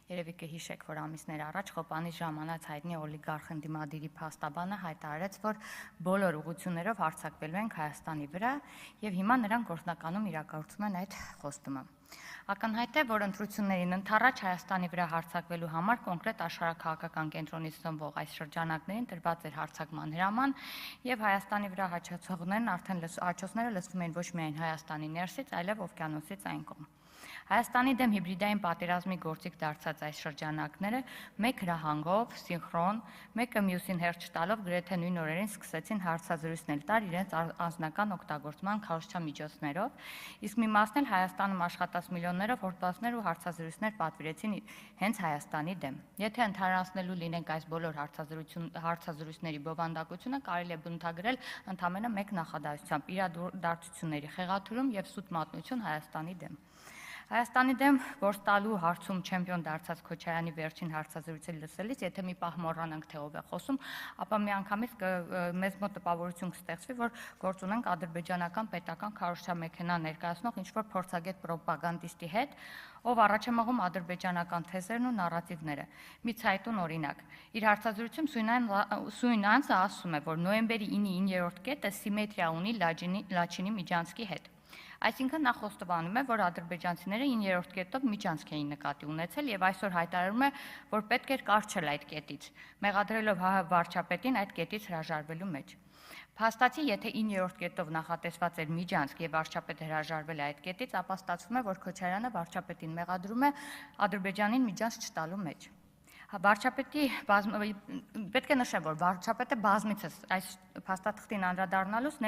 Երևի կհիշեք, որ ամիսներ առաջ Խոպանից ժամանած հայտնի օլիգարխ ընդդիմադիրի փաստաբանը հայտարարեց, որ բոլոր ուղղություններով հարձակվելու են Հայաստանի վրա եւ հիմա նրանք գործնականում իրականացում են այդ խոստումը։ Ակնհայտ է, որ ընտրություններին ընդառաջ Հայաստանի վրա հարձակվելու համար կոնկրետ աշխարհաքաղաքական կենտրոնից ծնվող այս շրջանակներին տրված էր հարձակման հրաման եւ Հայաստանի վրա հաճախողներն արդեն հաճոսները լսվում են ոչ միայն Հայաստանի ներսից, այլև օվկիանոսից այն կողմ։ Հայաստանի դեմ հիբրիդային պատերազմի գործիք դարձած այս շրջանակները մեկ հրահանգով, սինխրոն, մեկը մյուսին հերթ չտալով գրեթե նույն օրերին սկսեցին հարցազրույցներ տալ իրենց անձնական օգտագործման քարոզչամիջոցներով, իսկ մի մասն էլ Հայաստանում աշխատած միլիոններով հոդվածներ ու հարցազրույցներ պատվիրեցին հենց Հայաստանի դեմ։ Եթե ընդհանրացնելու լինենք այս բոլոր հարցազրույցների բովանդակությունը, կարելի է բնութագրել ընդամենը մեկ նախադասությամբ՝ իրադարձությունների խեղաթյուրում եւ սուտ մատնություն Հայաստանի դեմ։ Հայաստանի դեմ գործ տալու հարցում չեմպիոն դարձած Քոչարյանի վերջին հարցազրույցը լսելիս, եթե մի պահ մոռանանք, թե ով է խոսում, ապա միանգամից մեզ մոտ տպավորություն կստեղծվի, որ գործ ունենք ադրբեջանական պետական քարոզչամեքենա ներկայացնող ինչ-որ փորձագետ պրոպագանդիստի հետ, ով առաջ է մղում ադրբեջանական թեզերն ու նարատիվները։ Մի ցայտուն օրինակ։ Իր հարցազրույցում Սույն Անձը ասում է, որ նոյեմբերի 9-ի 9-րդ կետը սիմետրիա ունի Լաչինի Միջանցքի հետ։ Այսինքն նա խոստովանում է, որ ադրբեջանցիները 9-րդ կետով միջանցք էին նկատի ունեցել եւ այսօր հայտարարում է, որ պետք էր կարճել այդ կետից, մեղադրելով ՀՀ վարչապետին այդ կետից հրաժարվելու մեջ։ Փաստացի, եթե 9-րդ կետով նախատեսված էր միջանցք եւ վարչապետը հրաժարվել է այդ կետից, ապա ստացվում է, որ Քոչարյանը վարչապետին մեղադրում է Ադրբեջանին միջանցք չտալու մեջ։ Պետք է նշեմ, որ վարչապետը բազմիցս այս փաստաթղթին անդրադառնալուց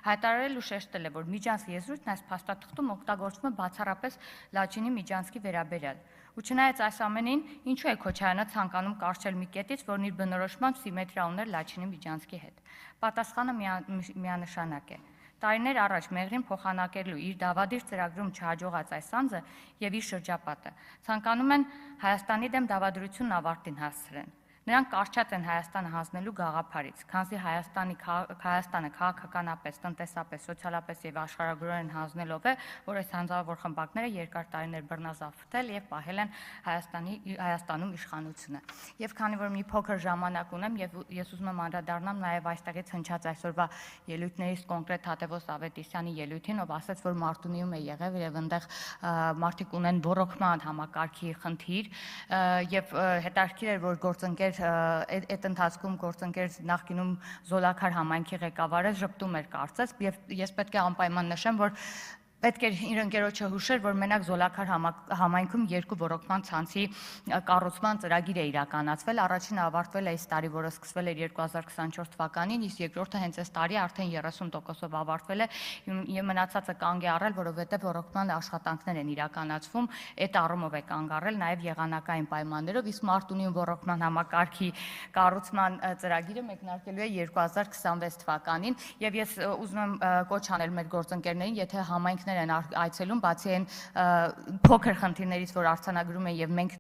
հայտարարել ու շեշտել է, որ միջանցք եզրույթն այս փաստաթղթում օգտագործվում է բացառապես Լաչինի միջանցքի վերաբերյալ։ Ու չնայած այս ամենին, ինչու է Քոչարյանը ցանկանում կարճել մի կետից, որն իր բնորոշմամբ սիմետրիա ուներ Լաչինի միջանցքի հետ։ Պատասխանը միանշանակ է։ Տարիներ առաջ Մեղրին փոխանակելու իր դավադիր ծրագրում չհաջողած այս անձը եւ իր շրջապատը ցանկանում են Հայաստանի դեմ դավադրությունն ավարտին հասցրեն։ Նրանք կարճած են Հայաստանը հանձնելու գաղափարից, քանզի Հայաստանը քաղաքականապես, տնտեսապես, սոցիալապես եւ աշխարհագրորեն հանձնելով է, որ այս հանձնավոր խմբակները երկար տարիներ բռնազավթել եւ պահել են Հայաստանում իշխանությունը։ Եվ քանի որ մի փոքր ժամանակ ունեմ եւ ես ուզում եմ անդրադառնամ նաեւ այստեղից հնչած այսօրվա ելույթներից կոնկրետ Հատևոս Ավետիսյանի ելույթին, ով ասաց, որ Մարտունիում է եղել եւ այնտեղ մարդիկ ունեն բոռոքման համակարգի խնդիր եւ հետաքրքիր էր, որ գործընկեր այդ ընթացքում գործընկեր նախկինում Զոլաքար համայնքի ղեկավարը ժպտում էր կարծես եւ ես պետք է անպայման նշեմ, որ պետք է իր ընկերոջը հուշեր, որ մենակ Զոլաքար համայնքում 2 բոռոքման ցանցի կառուցման ծրագիր է իրականացվել, առաջինը ավարտվել է այս տարի, որը սկսվել էր 2024 թվականին, իսկ երկրորդը հենց այս տարի արդեն 30%-ով ավարտվել է եւ մնացածը կանգ է առել, որովհետեւ բոռոքման աշխատանքներ են իրականացվում, այդ առումով է կանգ առել նաեւ եղանակային պայմաններով, իսկ Մարտունիում բոռոքման համակարգի կառուցման ծրագիրը մեկնարկելու է 2026 թվականին եւ ես ուզում եմ կոչ անել մեր գործընկերներին, եթե համայնք են այցելում, բացի այն փոքր խնդիրներից, որ արձանագրում են եւ մենք